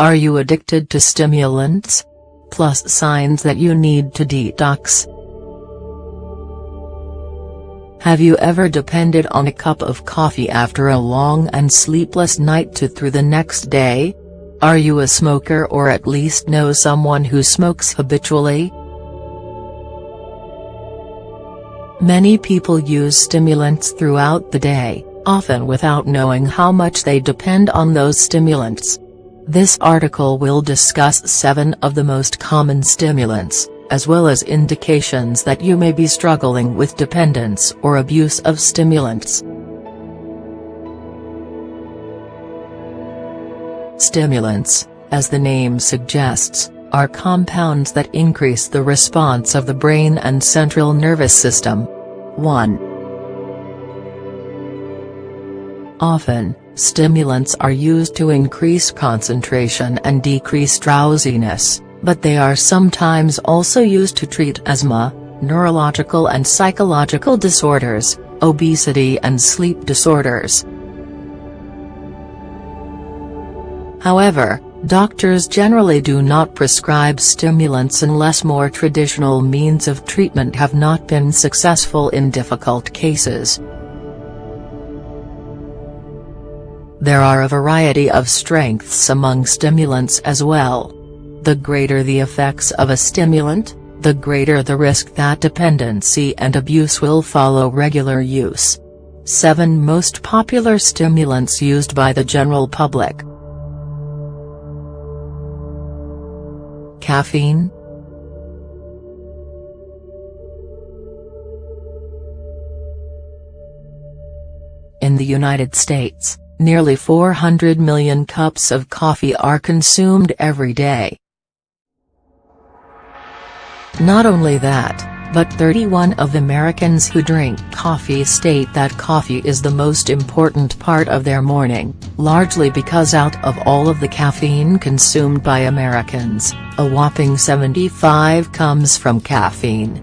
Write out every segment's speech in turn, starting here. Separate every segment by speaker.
Speaker 1: Are you addicted to stimulants? Plus signs that you need to detox. Have you ever depended on a cup of coffee after a long and sleepless night to through the next day? Are you a smoker or at least know someone who smokes habitually? Many people use stimulants throughout the day, often without knowing how much they depend on those stimulants. This article will discuss 7 of the most common stimulants, as well as indications that you may be struggling with dependence or abuse of stimulants. Stimulants, as the name suggests, are compounds that increase the response of the brain and central nervous system. 1. Often, stimulants are used to increase concentration and decrease drowsiness, but they are sometimes also used to treat asthma, neurological and psychological disorders, obesity and sleep disorders. However, doctors generally do not prescribe stimulants unless more traditional means of treatment have not been successful in difficult cases. There are a variety of strengths among stimulants as well. The greater the effects of a stimulant, the greater the risk that dependency and abuse will follow regular use. 7 most popular stimulants used by the general public. Caffeine. In the United States, nearly 400 million cups of coffee are consumed every day. Not only that, but 31 of Americans who drink coffee state that coffee is the most important part of their morning, largely because out of all of the caffeine consumed by Americans, a whopping 75 comes from caffeine.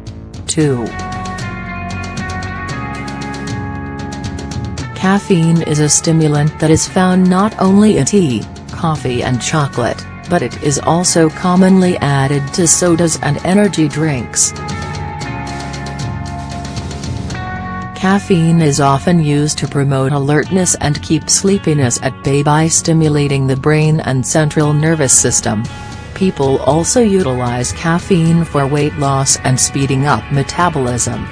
Speaker 1: 2. Caffeine is a stimulant that is found not only in tea, coffee and chocolate, but it is also commonly added to sodas and energy drinks. Caffeine is often used to promote alertness and keep sleepiness at bay by stimulating the brain and central nervous system. People also utilize caffeine for weight loss and speeding up metabolism.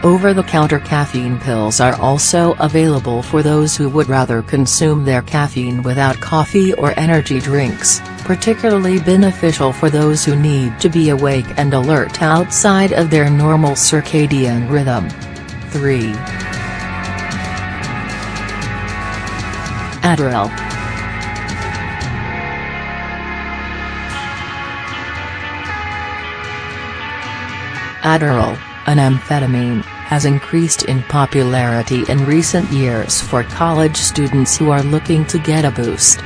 Speaker 1: Over-the-counter caffeine pills are also available for those who would rather consume their caffeine without coffee or energy drinks, particularly beneficial for those who need to be awake and alert outside of their normal circadian rhythm. 3. Adderall. Adderall, an amphetamine, has increased in popularity in recent years for college students who are looking to get a boost.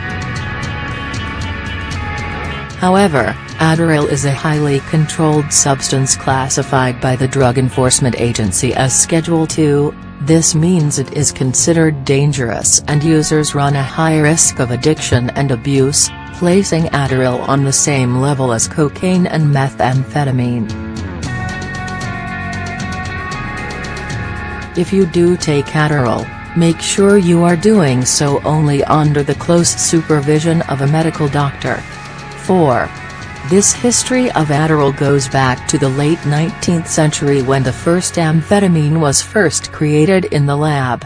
Speaker 1: However, Adderall is a highly controlled substance classified by the Drug Enforcement Agency as Schedule II. This means it is considered dangerous and users run a high risk of addiction and abuse, placing Adderall on the same level as cocaine and methamphetamine. If you do take Adderall, make sure you are doing so only under the close supervision of a medical doctor. 4. This history of Adderall goes back to the late 19th century when the first amphetamine was first created in the lab.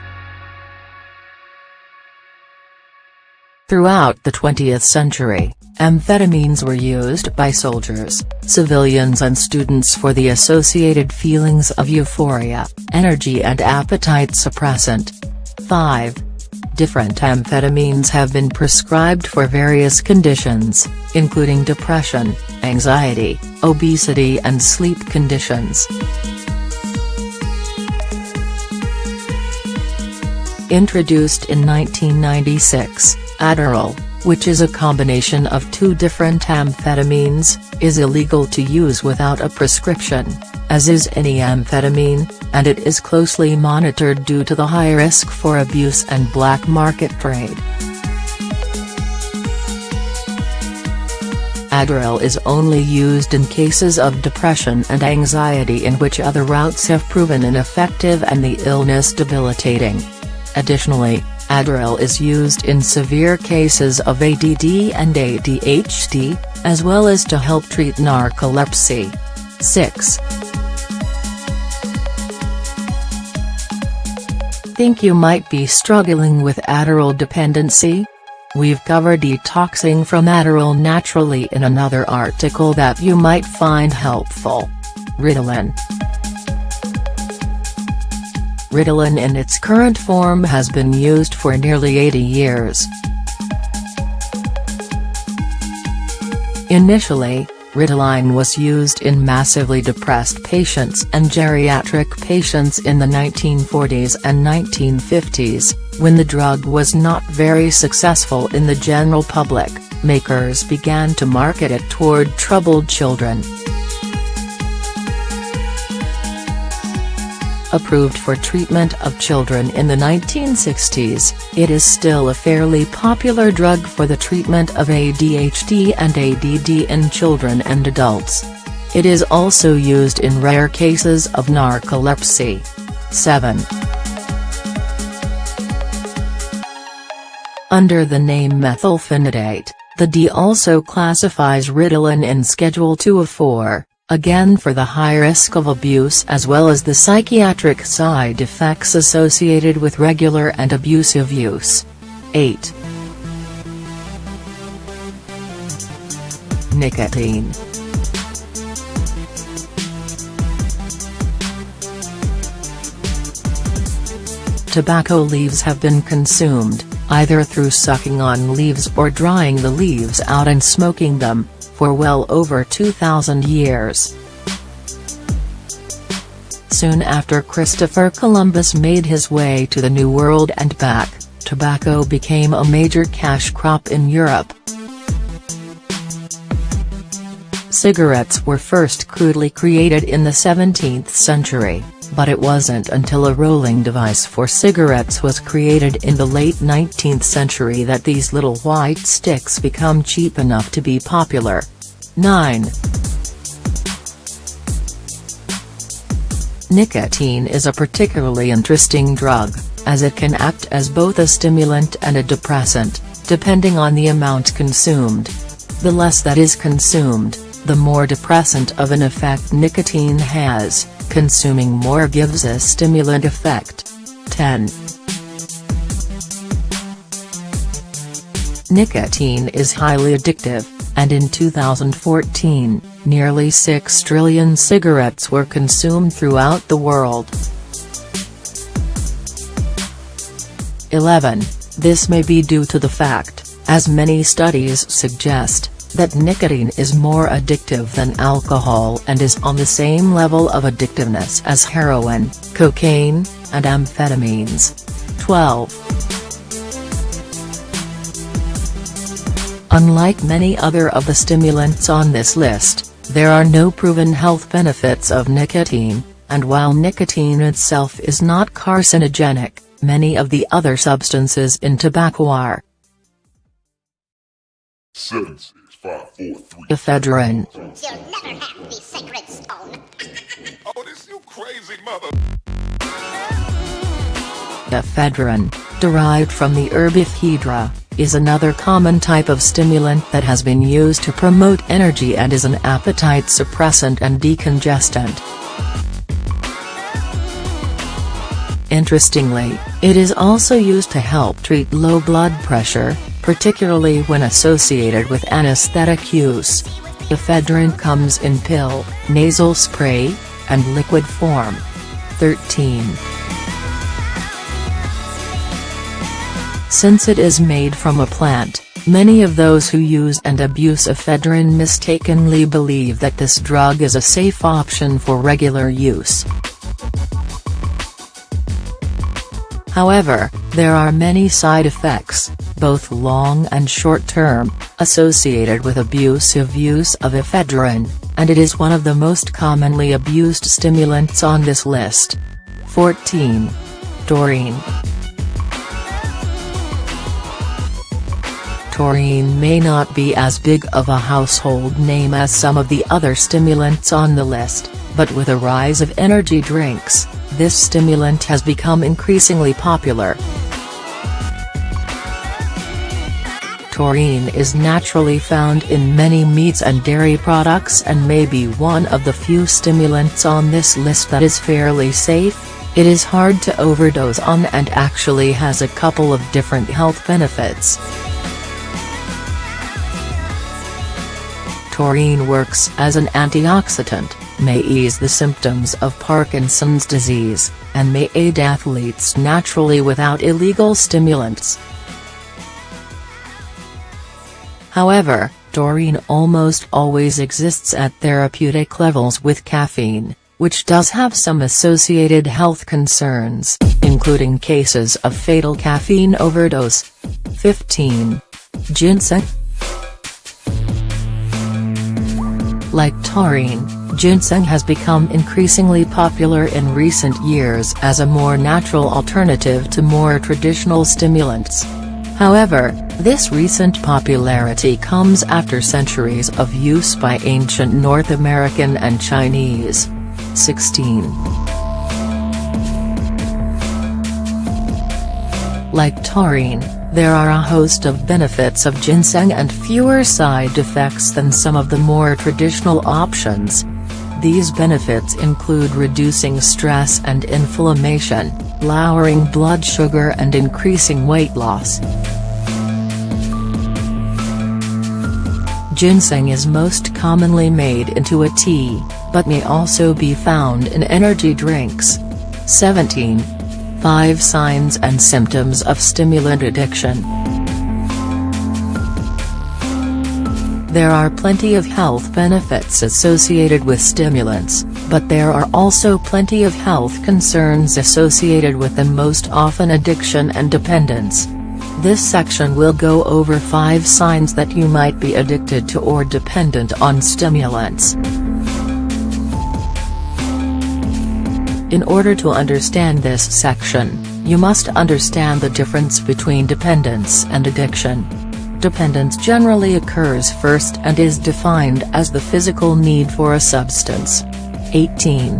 Speaker 1: Throughout the 20th century, amphetamines were used by soldiers, civilians and students for the associated feelings of euphoria, energy and appetite suppressant. 5. Different amphetamines have been prescribed for various conditions, including depression, anxiety, obesity and sleep conditions. Introduced in 1996, Adderall, which is a combination of 2 different amphetamines, is illegal to use without a prescription. as is any amphetamine, and it is closely monitored due to the high risk for abuse and black market trade. Adderall is only used in cases of depression and anxiety in which other routes have proven ineffective and the illness debilitating. Additionally, Adderall is used in severe cases of ADD and ADHD, as well as to help treat narcolepsy. 6. Think you might be struggling with Adderall dependency? We've covered detoxing from Adderall naturally in another article that you might find helpful. Ritalin. Ritalin in its current form has been used for nearly 80 years. Initially, Ritalin was used in massively depressed patients and geriatric patients in the 1940s and 1950s, when the drug was not very successful in the general public. Makers began to market it toward troubled children. Approved for treatment of children in the 1960s, it is still a fairly popular drug for the treatment of ADHD and ADD in children and adults. It is also used in rare cases of narcolepsy. 7. Under the name methylphenidate, the D also classifies Ritalin in Schedule 2 of 4. Again for the high risk of abuse as well as the psychiatric side effects associated with regular and abusive use. 8. Nicotine. Tobacco leaves have been consumed, either through sucking on leaves or drying the leaves out and smoking them, for well over 2,000 years. Soon after Christopher Columbus made his way to the New World and back, tobacco became a major cash crop in Europe. Cigarettes were first crudely created in the 17th century, but it wasn't until a rolling device for cigarettes was created in the late 19th century that these little white sticks become cheap enough to be popular. 9. Nicotine is a particularly interesting drug, as it can act as both a stimulant and a depressant, depending on the amount consumed. The less that is consumed, the more depressant of an effect nicotine has. Consuming more gives a stimulant effect. 10. Nicotine is highly addictive, and in 2014, nearly 6 trillion cigarettes were consumed throughout the world. 11. This may be due to the fact, as many studies suggest, that nicotine is more addictive than alcohol and is on the same level of addictiveness as heroin, cocaine, and amphetamines. 12. Unlike many other of the stimulants on this list, there are no proven health benefits of nicotine, and while nicotine itself is not carcinogenic, many of the other substances in tobacco are.
Speaker 2: 7, 6, 5, 4, 3.
Speaker 1: Ephedrine.
Speaker 3: You'll never have the sacred stone.
Speaker 2: Oh, this you crazy mother.
Speaker 1: Ephedrine, derived from the herb ephedra, is another common type of stimulant that has been used to promote energy and is an appetite suppressant and decongestant. Interestingly, it is also used to help treat low blood pressure, particularly when associated with anesthetic use. Ephedrine comes in pill, nasal spray, and liquid form. 13. Since it is made from a plant, many of those who use and abuse ephedrine mistakenly believe that this drug is a safe option for regular use. However, there are many side effects, both long and short-term, associated with abusive use of ephedrine, and it is one of the most commonly abused stimulants on this list. 14. Taurine. Taurine may not be as big of a household name as some of the other stimulants on the list, but with a rise of energy drinks, this stimulant has become increasingly popular. Taurine is naturally found in many meats and dairy products and may be one of the few stimulants on this list that is fairly safe. It is hard to overdose on and actually has a couple of different health benefits. Taurine works as an antioxidant, may ease the symptoms of Parkinson's disease, and may aid athletes naturally without illegal stimulants. However, taurine almost always exists at therapeutic levels with caffeine, which does have some associated health concerns, including cases of fatal caffeine overdose. 15. Ginseng. Like taurine, ginseng has become increasingly popular in recent years as a more natural alternative to more traditional stimulants. However, this recent popularity comes after centuries of use by ancient North American and Chinese. 16. Like taurine, there are a host of benefits of ginseng and fewer side effects than some of the more traditional options. These benefits include reducing stress and inflammation, lowering blood sugar and increasing weight loss. Ginseng is most commonly made into a tea, but may also be found in energy drinks. 17. 5 signs and symptoms of stimulant addiction. There are plenty of health benefits associated with stimulants, but there are also plenty of health concerns associated with them, most often addiction and dependence. This section will go over 5 signs that you might be addicted to or dependent on stimulants. In order to understand this section, you must understand the difference between dependence and addiction. Dependence generally occurs first and is defined as the physical need for a substance. 18.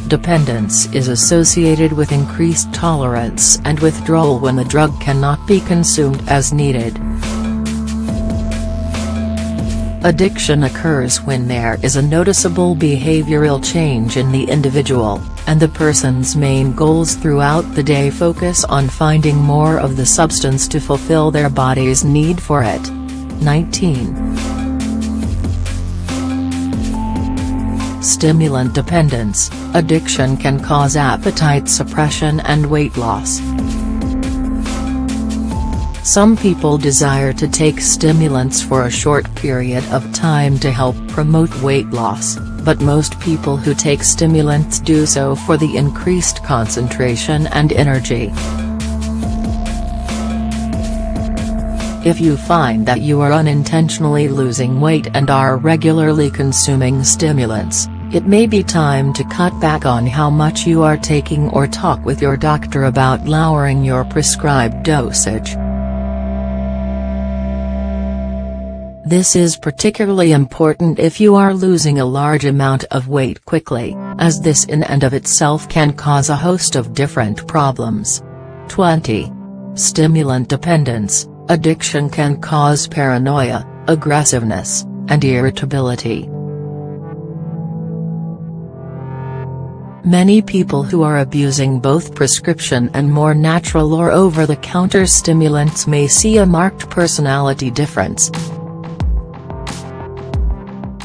Speaker 1: Dependence is associated with increased tolerance and withdrawal when the drug cannot be consumed as needed. Addiction occurs when there is a noticeable behavioral change in the individual, and the person's main goals throughout the day focus on finding more of the substance to fulfill their body's need for it. 19. Stimulant dependence. Addiction can cause appetite suppression and weight loss. Some people desire to take stimulants for a short period of time to help promote weight loss, but most people who take stimulants do so for the increased concentration and energy. If you find that you are unintentionally losing weight and are regularly consuming stimulants, it may be time to cut back on how much you are taking or talk with your doctor about lowering your prescribed dosage. This is particularly important if you are losing a large amount of weight quickly, as this in and of itself can cause a host of different problems. 20. Stimulant dependence. Addiction can cause paranoia, aggressiveness, and irritability. Many people who are abusing both prescription and more natural or over-the-counter stimulants may see a marked personality difference.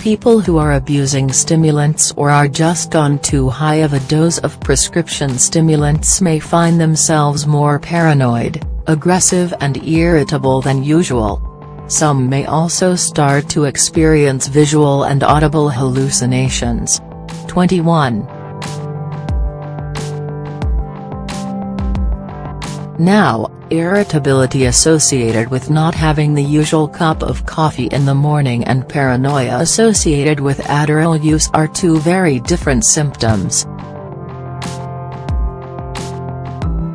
Speaker 1: People who are abusing stimulants or are just on too high of a dose of prescription stimulants may find themselves more paranoid, aggressive and irritable than usual. Some may also start to experience visual and audible hallucinations. 21. Now, irritability associated with not having the usual cup of coffee in the morning and paranoia associated with Adderall use are two very different symptoms.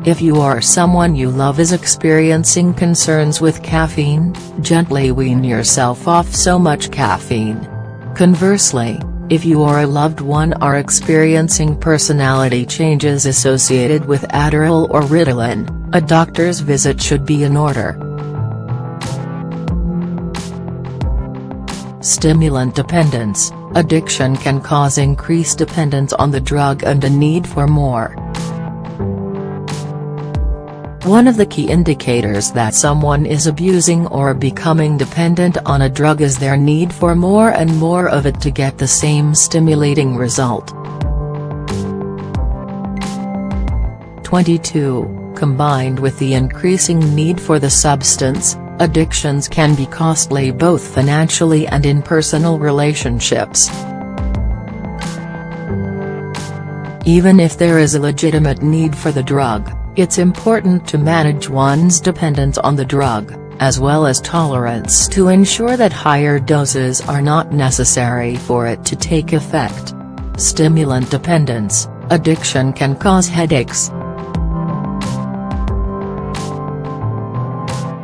Speaker 1: If you or someone you love is experiencing concerns with caffeine, gently wean yourself off so much caffeine. Conversely, if you or a loved one are experiencing personality changes associated with Adderall or Ritalin, a doctor's visit should be in order. Stimulant dependence. Addiction can cause increased dependence on the drug and a need for more. One of the key indicators that someone is abusing or becoming dependent on a drug is their need for more and more of it to get the same stimulating result. 22. Combined with the increasing need for the substance, addictions can be costly both financially and in personal relationships. Even if there is a legitimate need for the drug, it's important to manage one's dependence on the drug, as well as tolerance to ensure that higher doses are not necessary for it to take effect. Stimulant dependence. Addiction can cause headaches.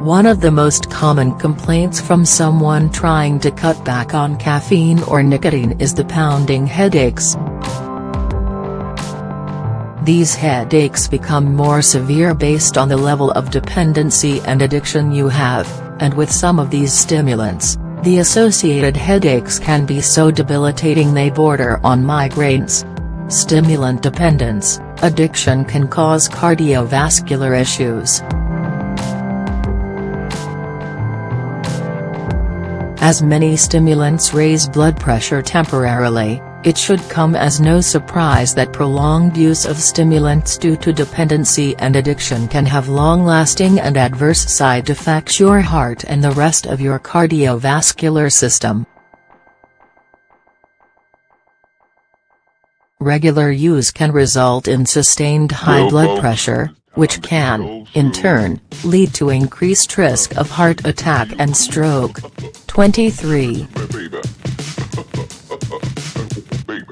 Speaker 1: One of the most common complaints from someone trying to cut back on caffeine or nicotine is the pounding headaches. These headaches become more severe based on the level of dependency and addiction you have, and with some of these stimulants, the associated headaches can be so debilitating they border on migraines. Stimulant dependence. Addiction can cause cardiovascular issues. As many stimulants raise blood pressure temporarily, it should come as no surprise that prolonged use of stimulants due to dependency and addiction can have long-lasting and adverse side effects on your heart and the rest of your cardiovascular system. Regular use can result in sustained high blood pressure, which can, in turn, lead to increased risk of heart attack and stroke. 23.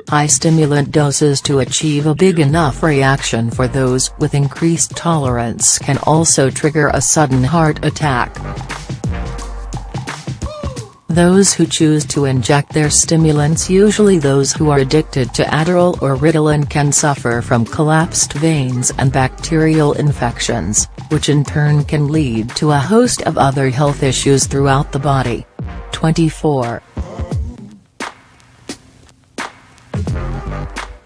Speaker 1: High stimulant doses to achieve a big enough reaction for those with increased tolerance can also trigger a sudden heart attack. Those who choose to inject their stimulants, usually those who are addicted to Adderall or Ritalin, can suffer from collapsed veins and bacterial infections, which in turn can lead to a host of other health issues throughout the body. 24.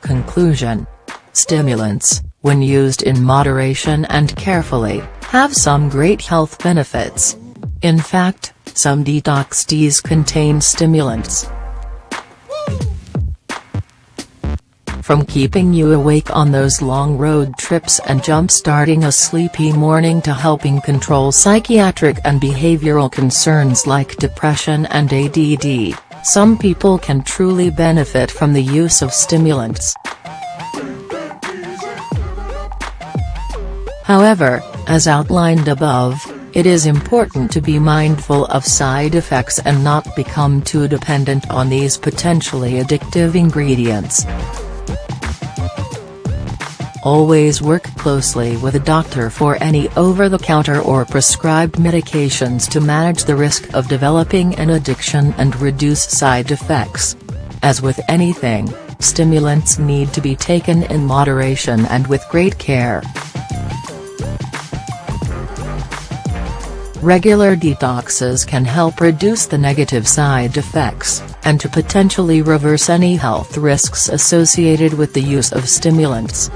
Speaker 1: Conclusion. Stimulants, when used in moderation and carefully, have some great health benefits. In fact, some detox teas contain stimulants. From keeping you awake on those long road trips and jump-starting a sleepy morning to helping control psychiatric and behavioral concerns like depression and ADD, some people can truly benefit from the use of stimulants. However, as outlined above, it is important to be mindful of side effects and not become too dependent on these potentially addictive ingredients. Always work closely with a doctor for any over-the-counter or prescribed medications to manage the risk of developing an addiction and reduce side effects. As with anything, stimulants need to be taken in moderation and with great care. Regular detoxes can help reduce the negative side effects, and to potentially reverse any health risks associated with the use of stimulants.